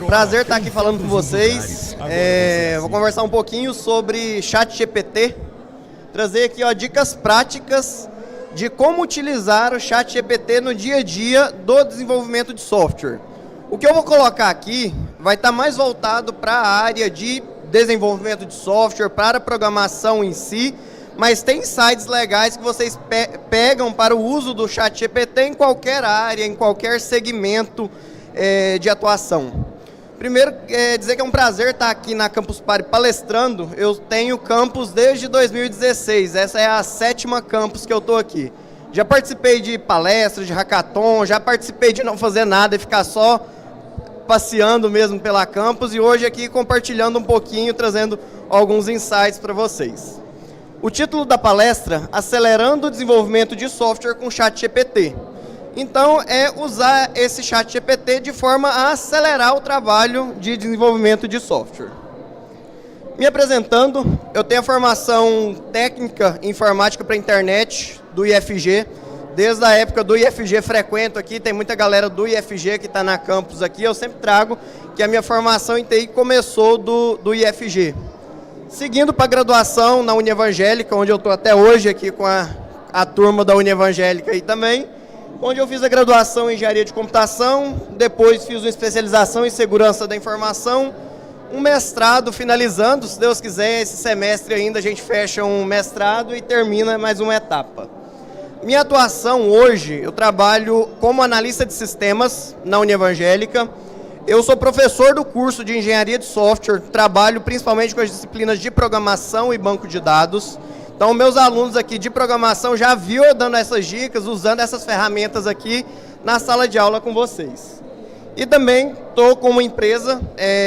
Prazer estar aqui falando com vocês. Vou conversar um pouquinho sobre ChatGPT. Trazer aqui dicas práticas de como utilizar o ChatGPT no dia a dia do desenvolvimento de software. O que eu vou colocar aqui vai estar mais voltado para a área de desenvolvimento de software, para a programação em si, mas tem insights legais que vocês pegam para o uso do ChatGPT em qualquer área, em qualquer segmento de atuação. Primeiro, dizer que é um prazer estar aqui na Campus Party palestrando. Eu tenho campus desde 2016, essa é a 7ª campus que eu estou aqui. Já participei de palestras, de hackathon, já participei de não fazer nada e ficar só passeando mesmo pela campus, e hoje aqui compartilhando um pouquinho, trazendo alguns insights para vocês. O título da palestra: Acelerando o Desenvolvimento de Software com ChatGPT. Então, é usar esse ChatGPT de forma a acelerar o trabalho de desenvolvimento de software. Me apresentando, eu tenho a formação técnica em informática para a internet do IFG. Desde a época do IFG frequento aqui, tem muita galera do IFG que está na campus aqui. Eu sempre trago que a minha formação em TI começou do IFG. Seguindo para a graduação na Unievangélica, onde eu estou até hoje aqui com a turma da Unievangélica aí também, onde eu fiz a graduação em Engenharia de Computação, depois fiz uma especialização em Segurança da Informação, um mestrado finalizando, se Deus quiser, esse semestre ainda a gente fecha um mestrado e termina mais uma etapa. Minha atuação hoje, eu trabalho como analista de sistemas na Unievangélica. Eu sou professor do curso de Engenharia de Software, trabalho principalmente com as disciplinas de programação e banco de dados. Então, meus alunos aqui de programação já viu eu dando essas dicas, usando essas ferramentas aqui na sala de aula com vocês. E também estou com uma empresa,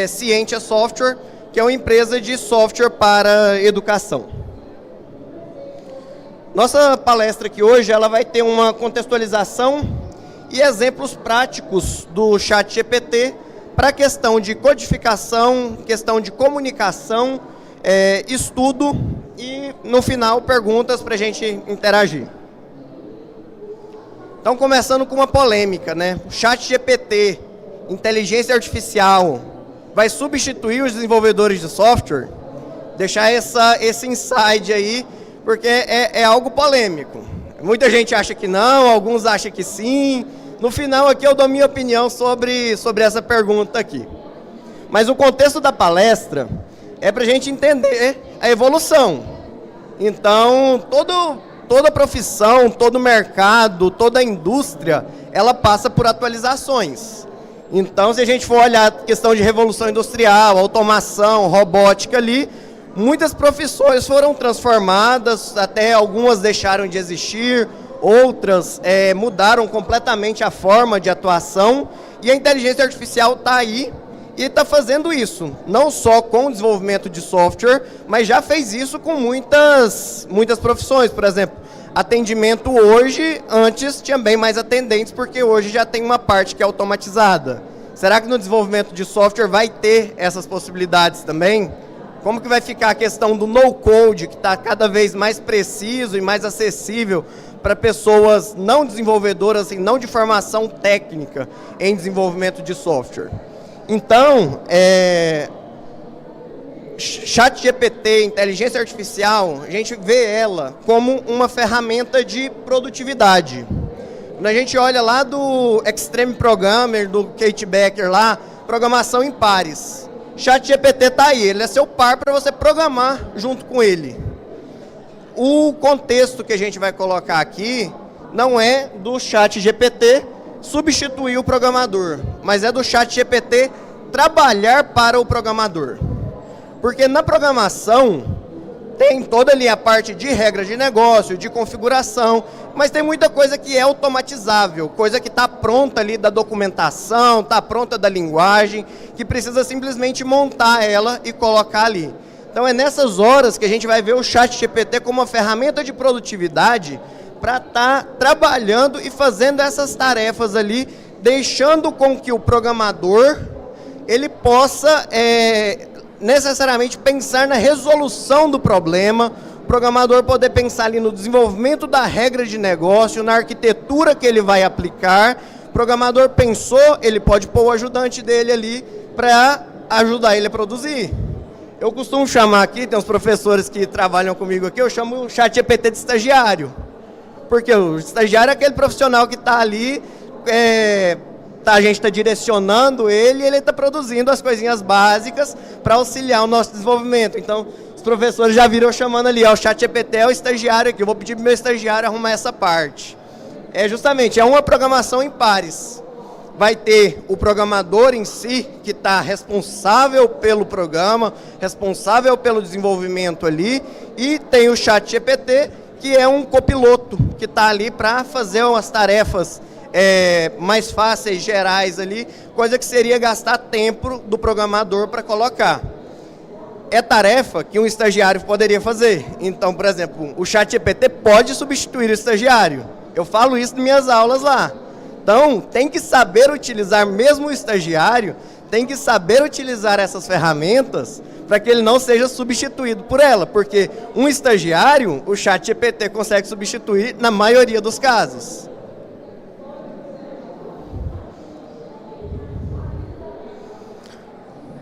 Scientia Software, que é uma empresa de software para educação. Nossa palestra aqui hoje ela vai ter uma contextualização e exemplos práticos do ChatGPT para a questão de codificação, questão de comunicação, estudo e, no final, perguntas para a gente interagir. Então, começando com uma polêmica, né? O ChatGPT, inteligência artificial, vai substituir os desenvolvedores de software? Deixar esse insight aí, porque é algo polêmico. Muita gente acha que não, alguns acham que sim. No final aqui eu dou minha opinião sobre essa pergunta aqui. Mas o contexto da palestra é para a gente entender a evolução. Então, toda profissão, todo mercado, toda indústria, ela passa por atualizações. Então, se a gente for olhar a questão de revolução industrial, automação, robótica ali, muitas profissões foram transformadas, até algumas deixaram de existir, outras mudaram completamente a forma de atuação, e a inteligência artificial está aí e está fazendo isso, não só com o desenvolvimento de software, mas já fez isso com muitas profissões. Por exemplo, atendimento hoje, antes tinha bem mais atendentes, porque hoje já tem uma parte que é automatizada. Será que no desenvolvimento de software vai ter essas possibilidades também? Como que vai ficar a questão do no-code, que está cada vez mais preciso e mais acessível para pessoas não desenvolvedoras, assim, não de formação técnica em desenvolvimento de software? Então, ChatGPT, inteligência artificial, a gente vê ela como uma ferramenta de produtividade. Quando a gente olha lá do Extreme Programmer, do Kate Becker lá, programação em pares. ChatGPT está aí, ele é seu par para você programar junto com ele. O contexto que a gente vai colocar aqui não é do ChatGPT substituir o programador, mas é do ChatGPT trabalhar para o programador. Porque na programação tem toda ali a parte de regras de negócio, de configuração, mas tem muita coisa que é automatizável, coisa que está pronta ali da documentação, está pronta da linguagem, que precisa simplesmente montar ela e colocar ali. Então é nessas horas que a gente vai ver o ChatGPT como uma ferramenta de produtividade para estar trabalhando e fazendo essas tarefas ali, deixando com que o programador ele possa necessariamente pensar na resolução do problema, o programador poder pensar ali no desenvolvimento da regra de negócio, na arquitetura que ele vai aplicar, programador pensou, ele pode pôr o ajudante dele ali para ajudar ele a produzir. Eu costumo chamar aqui, tem uns professores que trabalham comigo aqui, eu chamo o ChatGPT de estagiário. Porque o estagiário é aquele profissional que está ali, a gente está direcionando ele e ele está produzindo as coisinhas básicas para auxiliar o nosso desenvolvimento. Então, os professores já viram eu chamando ali, o ChatGPT é o estagiário aqui, eu vou pedir para o meu estagiário arrumar essa parte. Justamente, é uma programação em pares. Vai ter o programador em si, que está responsável pelo programa, responsável pelo desenvolvimento ali, e tem o ChatGPT, que é um copiloto, que está ali para fazer umas tarefas mais fáceis, gerais ali, coisa que seria gastar tempo do programador para colocar. É tarefa que um estagiário poderia fazer. Então, por exemplo, o ChatGPT pode substituir o estagiário. Eu falo isso nas minhas aulas lá. Então, tem que saber utilizar, mesmo o estagiário, tem que saber utilizar essas ferramentas para que ele não seja substituído por ela, porque um estagiário, o ChatGPT consegue substituir na maioria dos casos.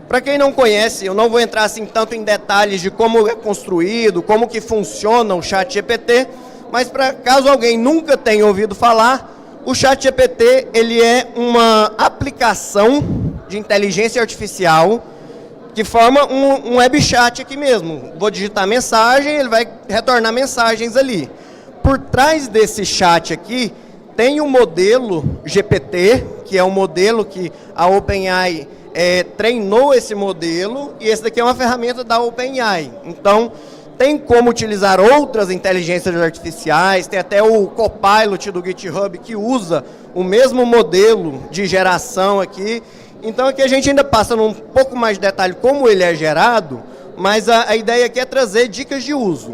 Para quem não conhece, eu não vou entrar assim tanto em detalhes de como é construído, como que funciona o ChatGPT, mas para caso alguém nunca tenha ouvido falar, o ChatGPT ele é uma aplicação de inteligência artificial que forma um web chat aqui mesmo. Vou digitar mensagem, ele vai retornar mensagens ali. Por trás desse chat aqui, tem um modelo GPT, que é um modelo que a OpenAI treinou esse modelo, e esse daqui é uma ferramenta da OpenAI. Então, tem como utilizar outras inteligências artificiais, tem até o Copilot do GitHub que usa o mesmo modelo de geração aqui. Então aqui a gente ainda passa num pouco mais de detalhe como ele é gerado, mas a ideia aqui é trazer dicas de uso.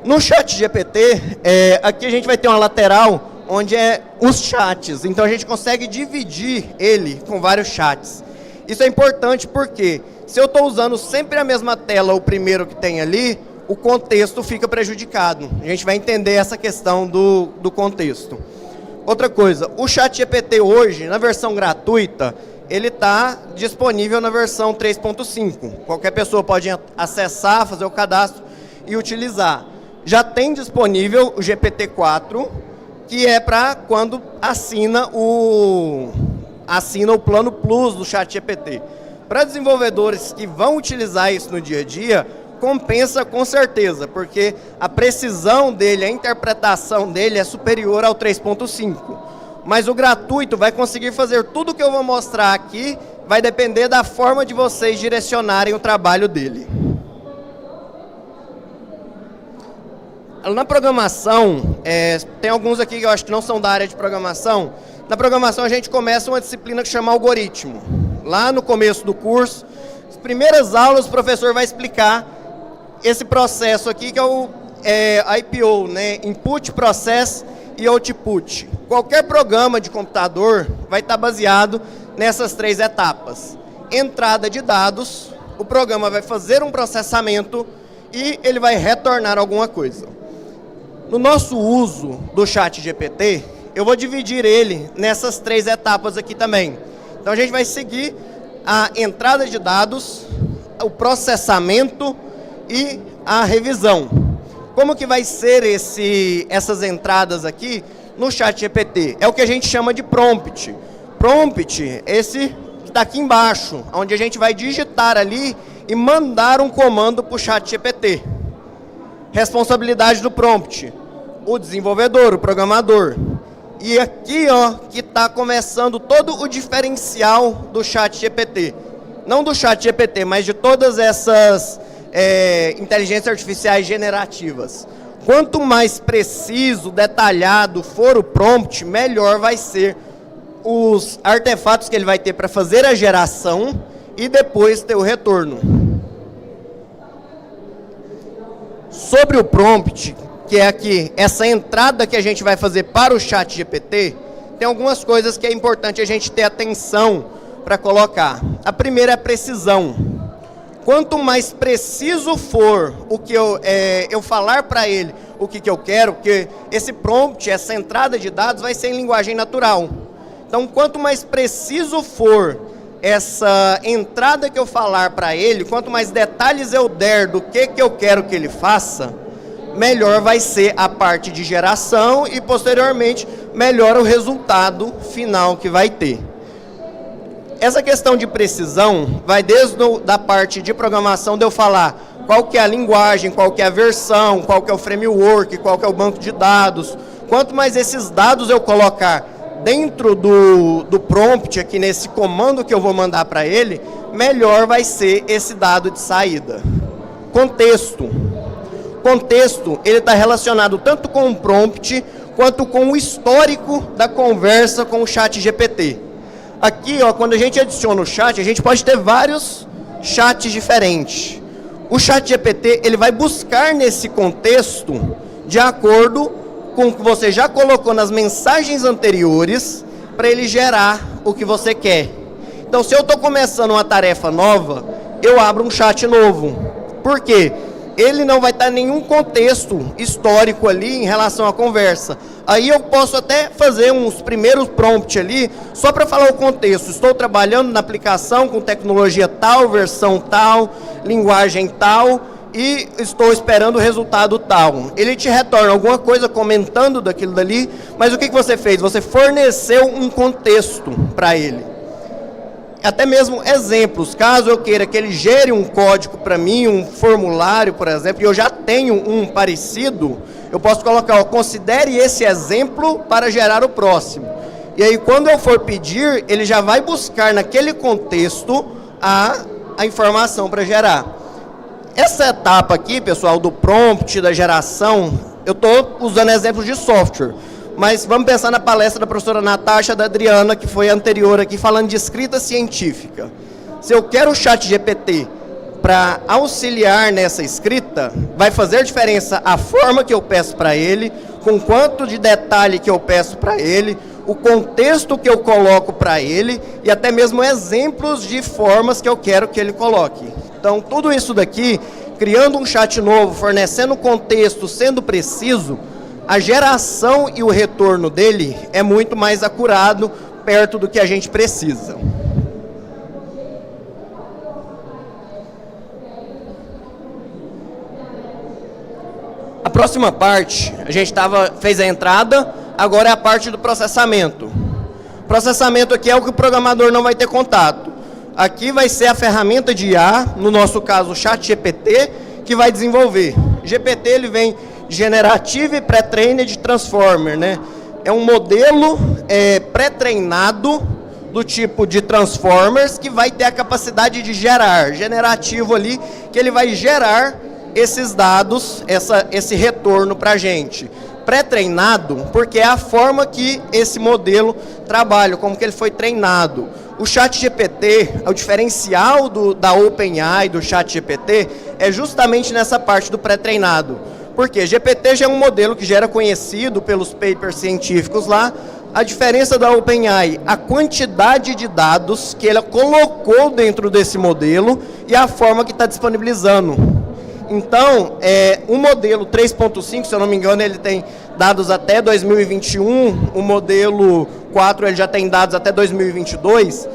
No ChatGPT, aqui a gente vai ter uma lateral onde é os chats, então a gente consegue dividir ele com vários chats. Isso é importante porque se eu estou usando sempre a mesma tela, o primeiro que tem ali, o contexto fica prejudicado. A gente vai entender essa questão do contexto. Outra coisa, o ChatGPT hoje, na versão gratuita, ele está disponível na versão 3.5. Qualquer pessoa pode acessar, fazer o cadastro e utilizar. Já tem disponível o GPT-4, que é para quando assina o plano Plus do ChatGPT. Para desenvolvedores que vão utilizar isso no dia a dia, compensa com certeza, porque a precisão dele, a interpretação dele é superior ao 3.5. Mas o gratuito vai conseguir fazer tudo o que eu vou mostrar aqui, vai depender da forma de vocês direcionarem o trabalho dele. Na programação, tem alguns aqui que eu acho que não são da área de programação. Na programação a gente começa uma disciplina que chama algoritmo. Lá no começo do curso, as primeiras aulas o professor vai explicar esse processo aqui que é o IPO, né? Input, Process e Output. Qualquer programa de computador vai estar baseado nessas três etapas. Entrada de dados, o programa vai fazer um processamento e ele vai retornar alguma coisa. No nosso uso do ChatGPT, eu vou dividir ele nessas três etapas aqui também. Então a gente vai seguir a entrada de dados, o processamento e a revisão. Como que vai ser essas entradas aqui no ChatGPT? É o que a gente chama de prompt. Prompt, esse que está aqui embaixo, onde a gente vai digitar ali e mandar um comando para o ChatGPT. Responsabilidade do prompt, o desenvolvedor, o programador. E aqui, ó, que está começando todo o diferencial do ChatGPT. Não do ChatGPT, mas de todas essas inteligências artificiais generativas. Quanto mais preciso, detalhado for o prompt, melhor vai ser os artefatos que ele vai ter para fazer a geração e depois ter o retorno. Sobre o prompt, que é aqui, essa entrada que a gente vai fazer para o ChatGPT, tem algumas coisas que é importante a gente ter atenção para colocar. A primeira é a precisão. Quanto mais preciso for o que eu falar para ele o que eu quero, porque esse prompt, essa entrada de dados vai ser em linguagem natural. Então, quanto mais preciso for essa entrada que eu falar para ele, quanto mais detalhes eu der do que eu quero que ele faça, melhor vai ser a parte de geração e, posteriormente, melhor o resultado final que vai ter. Essa questão de precisão vai desde da parte de programação de eu falar qual que é a linguagem, qual que é a versão, qual que é o framework, qual que é o banco de dados. Quanto mais esses dados eu colocar dentro do prompt, aqui nesse comando que eu vou mandar para ele, melhor vai ser esse dado de saída. Contexto. Contexto, ele está relacionado tanto com o prompt, quanto com o histórico da conversa com o ChatGPT. Aqui, ó, quando a gente adiciona o chat, a gente pode ter vários chats diferentes. O ChatGPT, ele vai buscar nesse contexto, de acordo com o que você já colocou nas mensagens anteriores, para ele gerar o que você quer. Então, se eu estou começando uma tarefa nova, eu abro um chat novo. Por quê? Ele não vai estar em nenhum contexto histórico ali em relação à conversa. Aí eu posso até fazer uns primeiros prompts ali, só para falar o contexto. Estou trabalhando na aplicação com tecnologia tal, versão tal, linguagem tal, e estou esperando o resultado tal. Ele te retorna alguma coisa comentando daquilo dali, mas o que você fez? Você forneceu um contexto para ele. Até mesmo exemplos, caso eu queira que ele gere um código para mim, um formulário, por exemplo, e eu já tenho um parecido, eu posso colocar, ó, considere esse exemplo para gerar o próximo. E aí, quando eu for pedir, ele já vai buscar naquele contexto a informação para gerar. Essa etapa aqui, pessoal, do prompt, da geração, eu estou usando exemplos de software. Mas vamos pensar na palestra da professora Natasha, da Adriana, que foi anterior aqui, falando de escrita científica. Se eu quero o ChatGPT para auxiliar nessa escrita, vai fazer diferença a forma que eu peço para ele, com quanto de detalhe que eu peço para ele, o contexto que eu coloco para ele e até mesmo exemplos de formas que eu quero que ele coloque. Então, tudo isso daqui, criando um chat novo, fornecendo contexto, sendo preciso, a geração e o retorno dele é muito mais acurado, perto do que a gente precisa. A próxima parte, a gente fez a entrada, agora é a parte do processamento. Processamento aqui é o que o programador não vai ter contato. Aqui vai ser a ferramenta de IA, no nosso caso o ChatGPT, que vai desenvolver. GPT ele vem Generative Pre-Trained Transformer, né? É um modelo pré-treinado do tipo de Transformers que vai ter a capacidade de gerar, generativo ali, que ele vai gerar esses dados, esse retorno para a gente. Pré-treinado, porque é a forma que esse modelo trabalha, como que ele foi treinado. O ChatGPT, o diferencial da OpenAI, do ChatGPT, é justamente nessa parte do pré-treinado. Porque GPT já é um modelo que já era conhecido pelos papers científicos lá. A diferença da OpenAI, a quantidade de dados que ela colocou dentro desse modelo e a forma que está disponibilizando. Então, o modelo 3.5, se eu não me engano, ele tem dados até 2021, o modelo 4 ele já tem dados até 2022.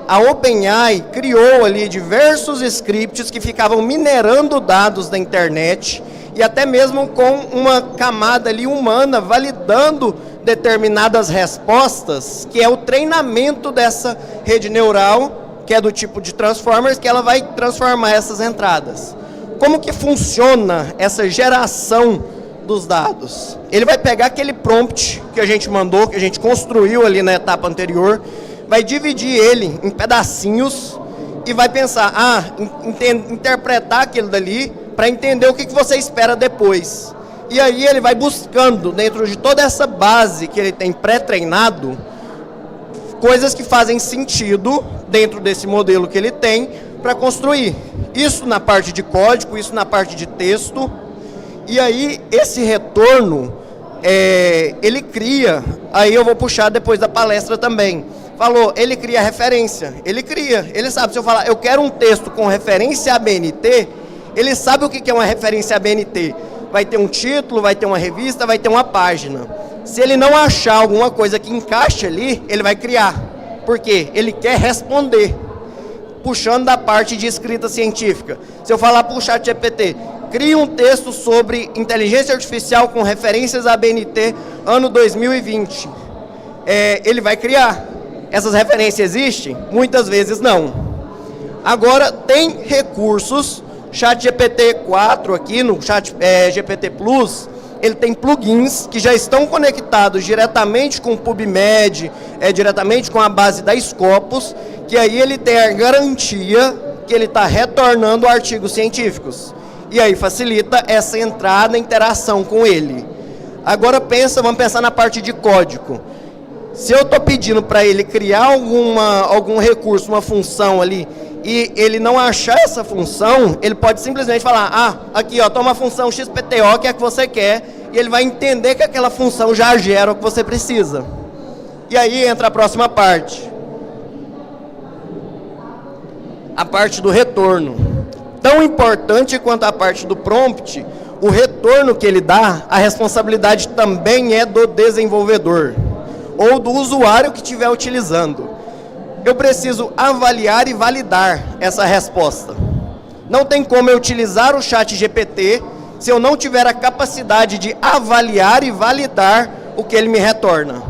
A OpenAI criou ali diversos scripts que ficavam minerando dados da internet e até mesmo com uma camada ali humana validando determinadas respostas, que é o treinamento dessa rede neural, que é do tipo de Transformers, que ela vai transformar essas entradas. Como que funciona essa geração dos dados? Ele vai pegar aquele prompt que a gente mandou, que a gente construiu ali na etapa anterior, vai dividir ele em pedacinhos e vai pensar, interpretar aquilo dali para entender o que você espera depois. E aí ele vai buscando, dentro de toda essa base que ele tem pré-treinado, coisas que fazem sentido dentro desse modelo que ele tem para construir. Isso na parte de código, isso na parte de texto. E aí esse retorno, ele cria, aí eu vou puxar depois da palestra também. Falou, ele cria referência, ele sabe, se eu falar, eu quero um texto com referência a ABNT, ele sabe o que é uma referência a ABNT. Vai ter um título, vai ter uma revista, vai ter uma página. Se ele não achar alguma coisa que encaixe ali, ele vai criar. Por quê? Ele quer responder, puxando da parte de escrita científica. Se eu falar para o ChatGPT, crie um texto sobre inteligência artificial com referências à BNT ano 2020. Ele vai criar. Essas referências existem? Muitas vezes não. Agora, tem recursos, ChatGPT 4 aqui no GPT Plus, ele tem plugins que já estão conectados diretamente com o PubMed, diretamente com a base da Scopus, que aí ele tem a garantia que ele está retornando artigos científicos. E aí facilita essa entrada, interação com ele. Agora vamos pensar na parte de código. Se eu estou pedindo para ele criar algum recurso, uma função ali, e ele não achar essa função, ele pode simplesmente falar, aqui ó, toma a função XPTO, que é a que você quer, e ele vai entender que aquela função já gera o que você precisa. E aí entra a próxima parte. A parte do retorno. Tão importante quanto a parte do prompt, o retorno que ele dá, a responsabilidade também é do desenvolvedor, ou do usuário que estiver utilizando. Eu preciso avaliar e validar essa resposta. Não tem como eu utilizar o ChatGPT se eu não tiver a capacidade de avaliar e validar o que ele me retorna.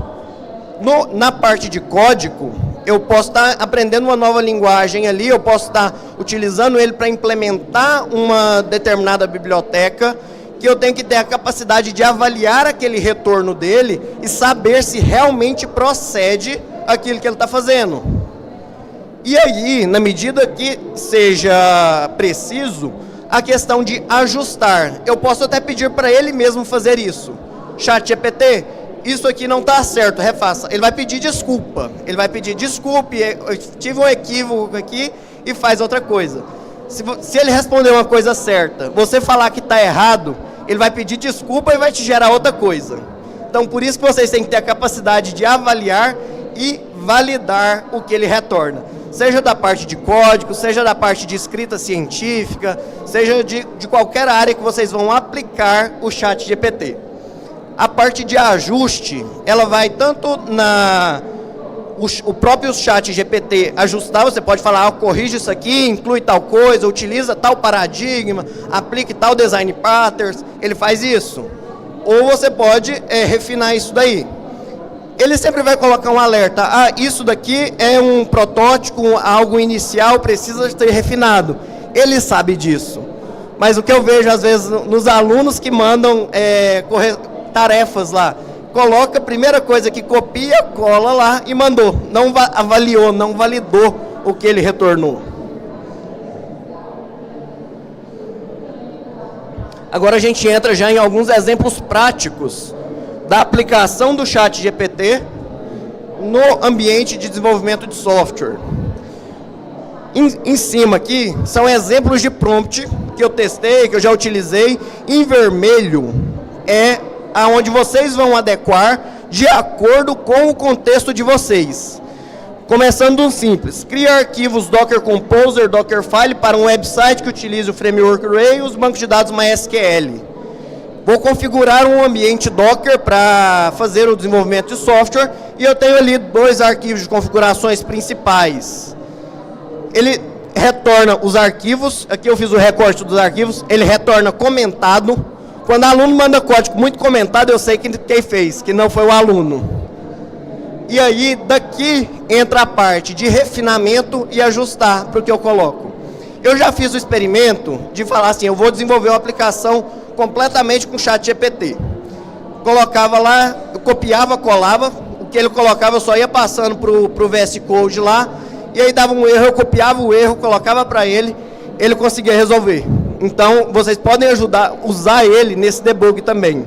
Na parte de código, eu posso estar aprendendo uma nova linguagem ali, eu posso estar utilizando ele para implementar uma determinada biblioteca, que eu tenho que ter a capacidade de avaliar aquele retorno dele e saber se realmente procede aquilo que ele está fazendo. E aí, na medida que seja preciso, a questão de ajustar. Eu posso até pedir para ele mesmo fazer isso. ChatGPT, isso aqui não está certo, refaça. Ele vai pedir desculpa. Ele vai pedir desculpe, eu tive um equívoco aqui e faz outra coisa. Se ele responder uma coisa certa, você falar que está errado, ele vai pedir desculpa e vai te gerar outra coisa. Então, por isso que vocês têm que ter a capacidade de avaliar e validar o que ele retorna. Seja da parte de código, seja da parte de escrita científica, seja de qualquer área que vocês vão aplicar o ChatGPT. A parte de ajuste, ela vai tanto o próprio ChatGPT ajustar, você pode falar, corrige isso aqui, inclui tal coisa, utiliza tal paradigma, aplique tal design patterns, ele faz isso. Ou você pode refinar isso daí. Ele sempre vai colocar um alerta, isso daqui é um protótipo, algo inicial, precisa ser refinado. Ele sabe disso. Mas o que eu vejo, às vezes, nos alunos que mandam tarefas lá, coloca a primeira coisa que copia, cola lá e mandou. Não avaliou, não validou o que ele retornou. Agora a gente entra já em alguns exemplos práticos da aplicação do ChatGPT no ambiente de desenvolvimento de software. Em cima aqui são exemplos de prompt que eu testei, que eu já utilizei. Em vermelho é aonde vocês vão adequar de acordo com o contexto de vocês. Começando do simples, cria arquivos Docker Composer, Dockerfile para um website que utilize o framework Rails, banco de dados MySQL. Vou configurar um ambiente Docker para fazer o desenvolvimento de software e eu tenho ali 2 arquivos de configurações principais. Ele retorna os arquivos, aqui eu fiz o recorte dos arquivos, ele retorna comentado. Quando o aluno manda código muito comentado, eu sei quem fez, que não foi o aluno. E aí, daqui entra a parte de refinamento e ajustar para o que eu coloco. Eu já fiz o experimento de falar assim, eu vou desenvolver uma aplicação completamente com o ChatGPT. Colocava lá, eu copiava, colava, o que ele colocava eu só ia passando para o VS Code lá, e aí dava um erro, eu copiava o erro, colocava para ele conseguia resolver. Então, vocês podem usar ele nesse debug também.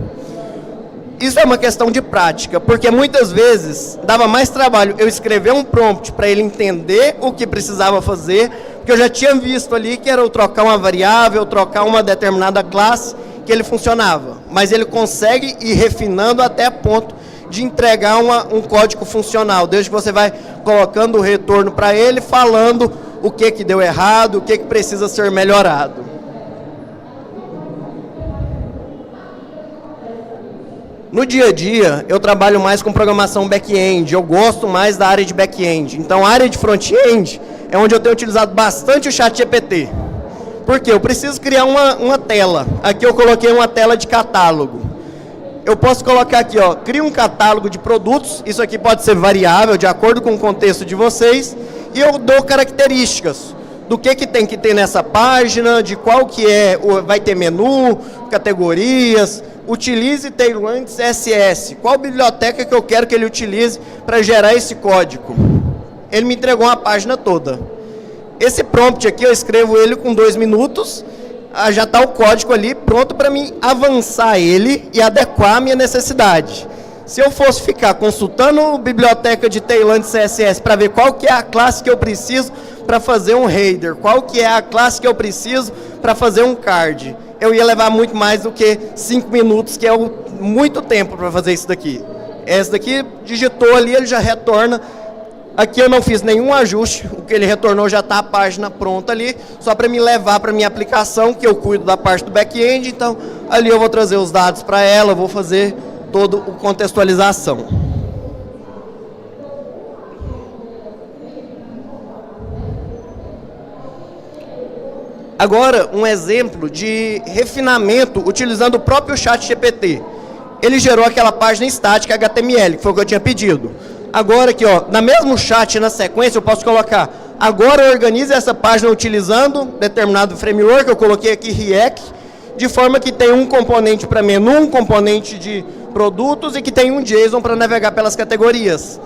Isso é uma questão de prática, porque muitas vezes dava mais trabalho eu escrever um prompt para ele entender o que precisava fazer, porque eu já tinha visto ali que era eu trocar uma variável, trocar uma determinada classe, que ele funcionava. Mas ele consegue ir refinando até ponto de entregar um código funcional, desde que você vai colocando o retorno para ele, falando o que deu errado, o que precisa ser melhorado. No dia a dia, eu trabalho mais com programação back-end, eu gosto mais da área de back-end. Então, a área de front-end é onde eu tenho utilizado bastante o ChatGPT. Por quê? Eu preciso criar uma tela. Aqui eu coloquei uma tela de catálogo. Eu posso colocar aqui, ó, cria um catálogo de produtos, isso aqui pode ser variável, de acordo com o contexto de vocês, e eu dou características do que tem que ter nessa página, de qual que é, vai ter menu, categorias, utilize Tailwind CSS, qual biblioteca que eu quero que ele utilize para gerar esse código. Ele me entregou uma página toda. Esse prompt aqui, eu escrevo ele com 2 minutos, já está o código ali pronto para mim avançar ele e adequar a minha necessidade. Se eu fosse ficar consultando a biblioteca de Tailwind CSS para ver qual que é a classe que eu preciso para fazer um header, qual que é a classe que eu preciso para fazer um card, eu ia levar muito mais do que 5 minutos, que é muito tempo para fazer isso daqui. Esse daqui digitou ali, ele já retorna. Aqui eu não fiz nenhum ajuste, o que ele retornou já está a página pronta ali, só para me levar para a minha aplicação, que eu cuido da parte do back-end, então ali eu vou trazer os dados para ela, vou fazer toda a contextualização. Agora, um exemplo de refinamento utilizando o próprio ChatGPT. Ele gerou aquela página estática HTML, que foi o que eu tinha pedido. Agora aqui, ó, na mesmo chat, na sequência, eu posso colocar, agora organize essa página utilizando determinado framework, eu coloquei aqui React, de forma que tem um componente para menu, um componente de produtos e que tem um JSON para navegar pelas categorias.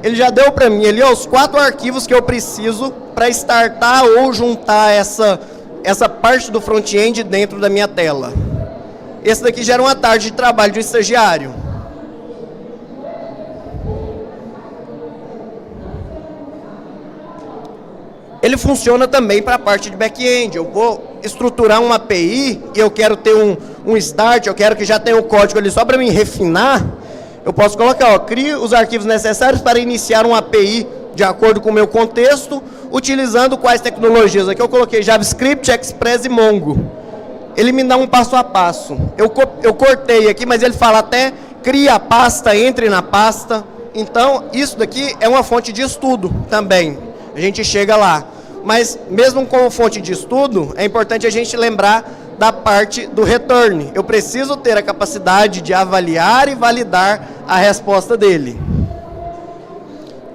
Ele já deu para mim ali, ó, os 4 arquivos que eu preciso para startar ou juntar essa parte do front-end dentro da minha tela. Esse daqui gera uma tarde de trabalho de um estagiário. Ele funciona também para a parte de back-end. Eu vou estruturar uma API e eu quero ter um start, eu quero que já tenha o código ali só para me refinar. Eu posso colocar, ó, crie os arquivos necessários para iniciar uma API de acordo com o meu contexto, utilizando quais tecnologias. Aqui eu coloquei JavaScript, Express e Mongo. Ele me dá um passo a passo. Eu cortei aqui, mas ele fala até cria a pasta, entre na pasta. Então, isso daqui é uma fonte de estudo também. A gente chega lá. Mas, mesmo como fonte de estudo, é importante a gente lembrar da parte do return. Eu preciso ter a capacidade de avaliar e validar a resposta dele.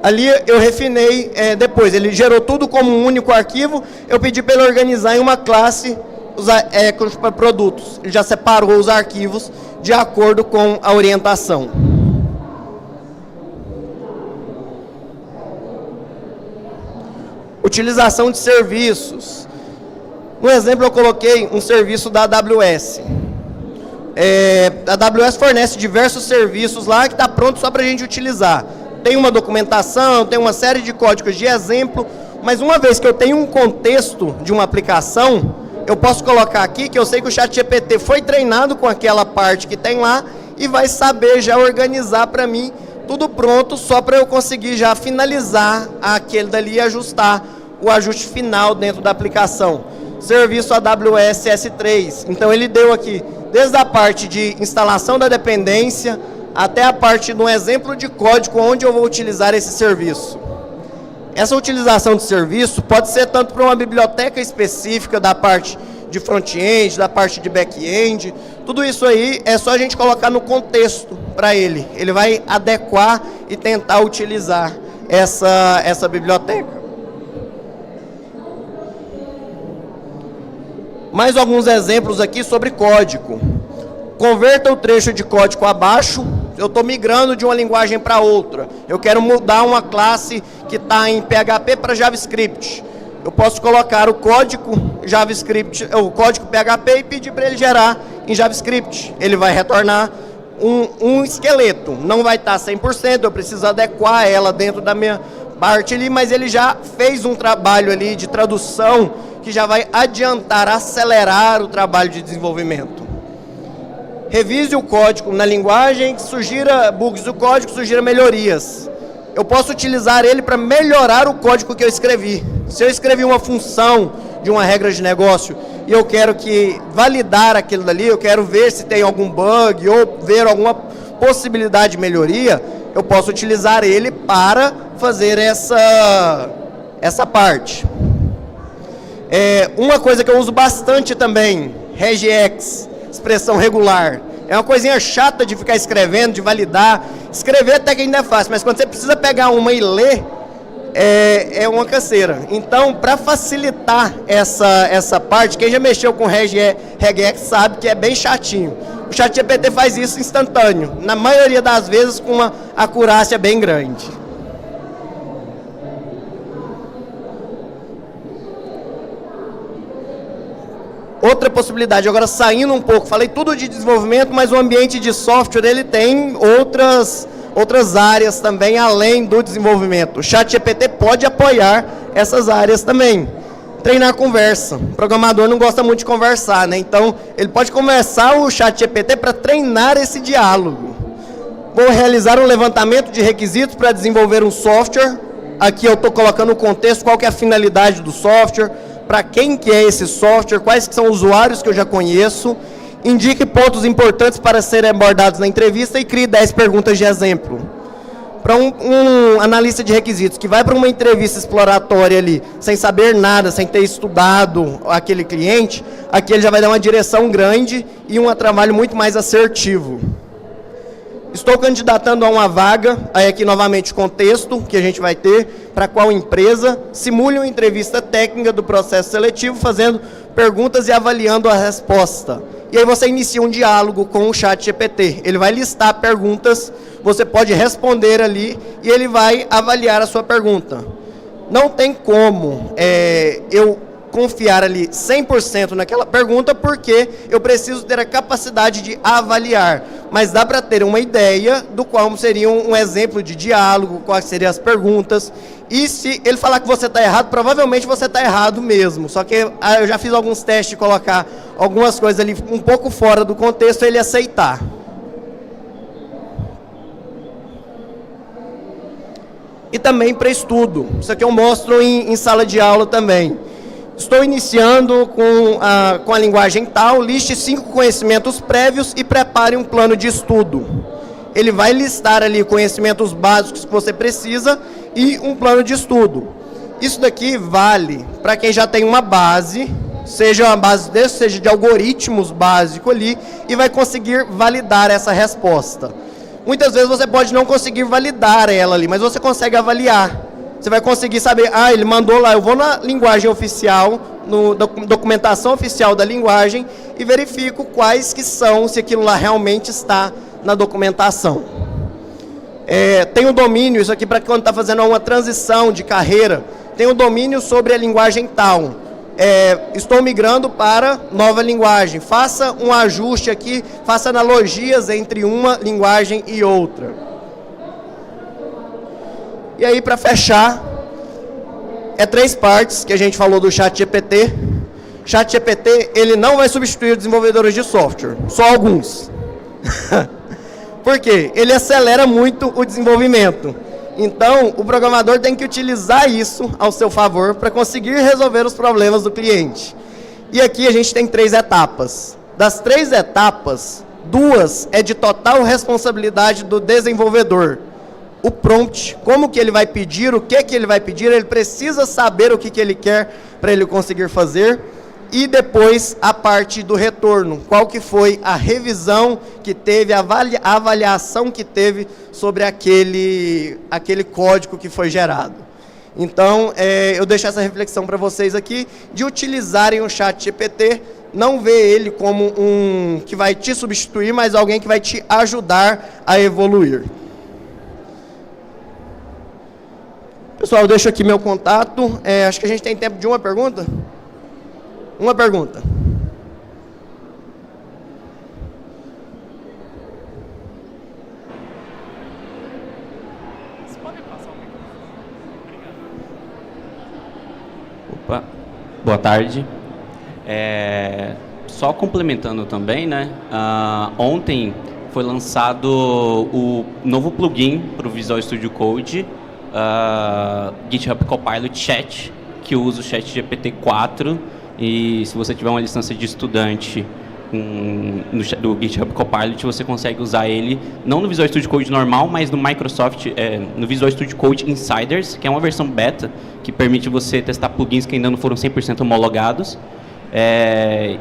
Ali eu refinei depois. Ele gerou tudo como um único arquivo. Eu pedi para ele organizar em uma classe para produtos. Ele já separou os arquivos de acordo com a orientação. Utilização de serviços. No exemplo eu coloquei um serviço da AWS. A AWS fornece diversos serviços lá que está pronto só para a gente utilizar. Tem uma documentação, tem uma série de códigos de exemplo, mas uma vez que eu tenho um contexto de uma aplicação, eu posso colocar aqui que eu sei que o ChatGPT foi treinado com aquela parte que tem lá e vai saber já organizar para mim tudo pronto, só para eu conseguir já finalizar aquele dali e ajustar o ajuste final dentro da aplicação. Serviço AWS S3. Então ele deu aqui, desde a parte de instalação da dependência, até a parte de um exemplo de código onde eu vou utilizar esse serviço. Essa utilização de serviço pode ser tanto para uma biblioteca específica da parte de front-end, da parte de back-end. Tudo isso aí é só a gente colocar no contexto para ele. Ele vai adequar e tentar utilizar essa biblioteca. Mais alguns exemplos aqui sobre código. Converta o trecho de código abaixo. Eu estou migrando de uma linguagem para outra. Eu quero mudar uma classe que está em PHP para JavaScript. Eu posso colocar o código JavaScript, o código PHP e pedir para ele gerar em JavaScript. Ele vai retornar um esqueleto. Não vai estar 100%, eu preciso adequar ela dentro da minha parte ali, mas ele já fez um trabalho ali de tradução que já vai adiantar, acelerar o trabalho de desenvolvimento. Revise o código na linguagem, sugira bugs do código, sugira melhorias. Eu posso utilizar ele para melhorar o código que eu escrevi. Se eu escrevi uma função de uma regra de negócio e eu quero validar aquilo dali, eu quero ver se tem algum bug ou ver alguma possibilidade de melhoria, eu posso utilizar ele para fazer essa parte. Uma coisa que eu uso bastante também, regex, expressão regular. É uma coisinha chata de ficar escrevendo, de validar. Escrever até que ainda é fácil, mas quando você precisa pegar uma e ler, é uma canseira. Então, para facilitar essa parte, quem já mexeu com regex sabe que é bem chatinho. O ChatGPT faz isso instantâneo, na maioria das vezes com uma acurácia bem grande. Outra possibilidade, agora saindo um pouco, falei tudo de desenvolvimento, mas o ambiente de software ele tem outras áreas também, além do desenvolvimento. O ChatGPT pode apoiar essas áreas também. Treinar a conversa. O programador não gosta muito de conversar, né? Então, ele pode conversar o ChatGPT para treinar esse diálogo. Vou realizar um levantamento de requisitos para desenvolver um software. Aqui eu estou colocando o contexto, qual que é a finalidade do software, para quem que é esse software, quais que são os usuários que eu já conheço. Indique pontos importantes para serem abordados na entrevista e crie 10 perguntas de exemplo. Para um analista de requisitos que vai para uma entrevista exploratória ali, sem saber nada, sem ter estudado aquele cliente, aqui ele já vai dar uma direção grande e um trabalho muito mais assertivo. Estou candidatando a uma vaga, aí aqui novamente o contexto que a gente vai ter, para qual empresa, simule uma entrevista técnica do processo seletivo, fazendo perguntas e avaliando a resposta. E aí você inicia um diálogo com o ChatGPT. Ele vai listar perguntas, você pode responder ali e ele vai avaliar a sua pergunta. Não tem como eu confiar ali 100% naquela pergunta, porque eu preciso ter a capacidade de avaliar. Mas dá para ter uma ideia do qual seria um exemplo de diálogo, quais seriam as perguntas. E se ele falar que você está errado, provavelmente você está errado mesmo. Só que eu já fiz alguns testes de colocar algumas coisas ali um pouco fora do contexto, ele aceitar. E também para estudo. Isso aqui eu mostro em sala de aula também. Estou iniciando com a linguagem tal, liste 5 conhecimentos prévios e prepare um plano de estudo. Ele vai listar ali conhecimentos básicos que você precisa e um plano de estudo. Isso daqui vale para quem já tem uma base, seja uma base desse, seja de algoritmos básicos ali, e vai conseguir validar essa resposta. Muitas vezes você pode não conseguir validar ela ali, mas você consegue avaliar. Você vai conseguir saber, ele mandou lá, eu vou na linguagem oficial, na documentação oficial da linguagem e verifico quais que são, se aquilo lá realmente está na documentação. Tem o domínio, isso aqui para quando está fazendo uma transição de carreira, tem o domínio sobre a linguagem tal. Estou migrando para nova linguagem. Faça um ajuste aqui, faça analogias entre uma linguagem e outra. E aí, para fechar, 3 partes que a gente falou do ChatGPT. ChatGPT, ele não vai substituir os desenvolvedores de software, só alguns. Por quê? Ele acelera muito o desenvolvimento. Então, o programador tem que utilizar isso ao seu favor para conseguir resolver os problemas do cliente. E aqui a gente tem 3 etapas. Das 3 etapas, 2 é de total responsabilidade do desenvolvedor. O prompt, como que ele vai pedir, o que ele vai pedir, ele precisa saber o que ele quer para ele conseguir fazer. E depois a parte do retorno, qual que foi a revisão que teve, a avaliação que teve sobre aquele código que foi gerado. Então, eu deixo essa reflexão para vocês aqui, de utilizarem o ChatGPT, não ver ele como um que vai te substituir, mas alguém que vai te ajudar a evoluir. Pessoal, eu deixo aqui meu contato. Acho que a gente tem tempo de uma pergunta. Uma pergunta. Vocês podem passar o microfone? Obrigado. Opa, boa tarde. Só complementando também, né? Ontem foi lançado o novo plugin para o Visual Studio Code, GitHub Copilot Chat, que usa o ChatGPT 4, e se você tiver uma licença de estudante do GitHub Copilot, você consegue usar ele não no Visual Studio Code normal, mas no Microsoft, no Visual Studio Code Insiders, que é uma versão beta, que permite você testar plugins que ainda não foram 100% homologados.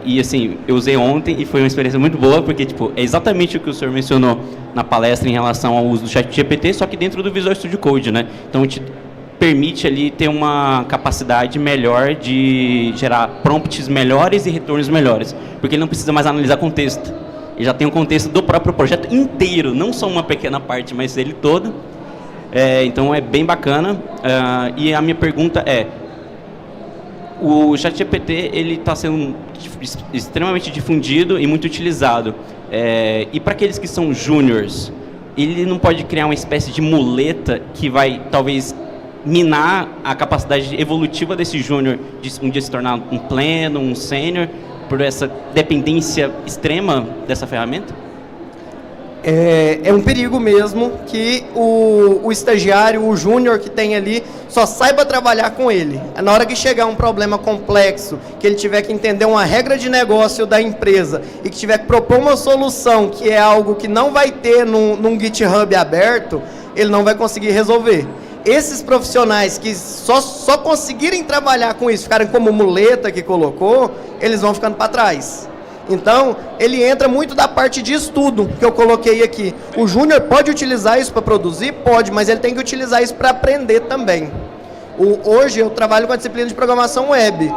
E assim, eu usei ontem e foi uma experiência muito boa, porque tipo, é exatamente o que o senhor mencionou na palestra em relação ao uso do ChatGPT, só que dentro do Visual Studio Code, né? Então, te permite ali ter uma capacidade melhor de gerar prompts melhores e retornos melhores, porque ele não precisa mais analisar contexto. Ele já tem o contexto do próprio projeto inteiro, não só uma pequena parte, mas ele todo. Então, é bem bacana. E a minha pergunta é, o ChatGPT ele está sendo extremamente difundido e muito utilizado. E para aqueles que são júniors, ele não pode criar uma espécie de muleta que vai, talvez, minar a capacidade evolutiva desse júnior de um dia se tornar um pleno, um sênior, por essa dependência extrema dessa ferramenta? É um perigo mesmo que o estagiário, o júnior que tem ali, só saiba trabalhar com ele. Na hora que chegar um problema complexo, que ele tiver que entender uma regra de negócio da empresa e que tiver que propor uma solução que é algo que não vai ter num GitHub aberto, ele não vai conseguir resolver. Esses profissionais que só conseguirem trabalhar com isso, ficarem como muleta que colocou, eles vão ficando para trás. Então, ele entra muito da parte de estudo que eu coloquei aqui. O júnior pode utilizar isso para produzir? Pode, mas ele tem que utilizar isso para aprender também. Hoje eu trabalho com a disciplina de programação web.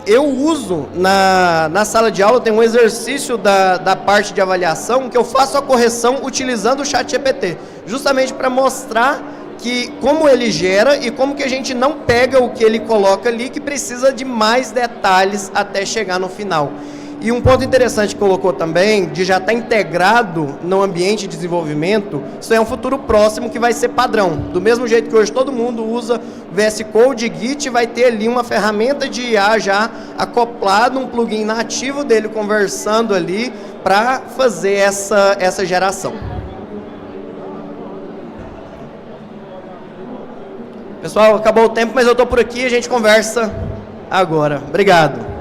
Eu uso na sala de aula, tem um exercício da parte de avaliação que eu faço a correção utilizando o ChatGPT, justamente para mostrar que como ele gera e como que a gente não pega o que ele coloca ali, que precisa de mais detalhes até chegar no final. E um ponto interessante que colocou também, de já estar integrado no ambiente de desenvolvimento, isso é um futuro próximo que vai ser padrão. Do mesmo jeito que hoje todo mundo usa VS Code e Git, vai ter ali uma ferramenta de IA já acoplado, um plugin nativo dele conversando ali para fazer essa geração. Pessoal, acabou o tempo, mas eu estou por aqui e a gente conversa agora. Obrigado.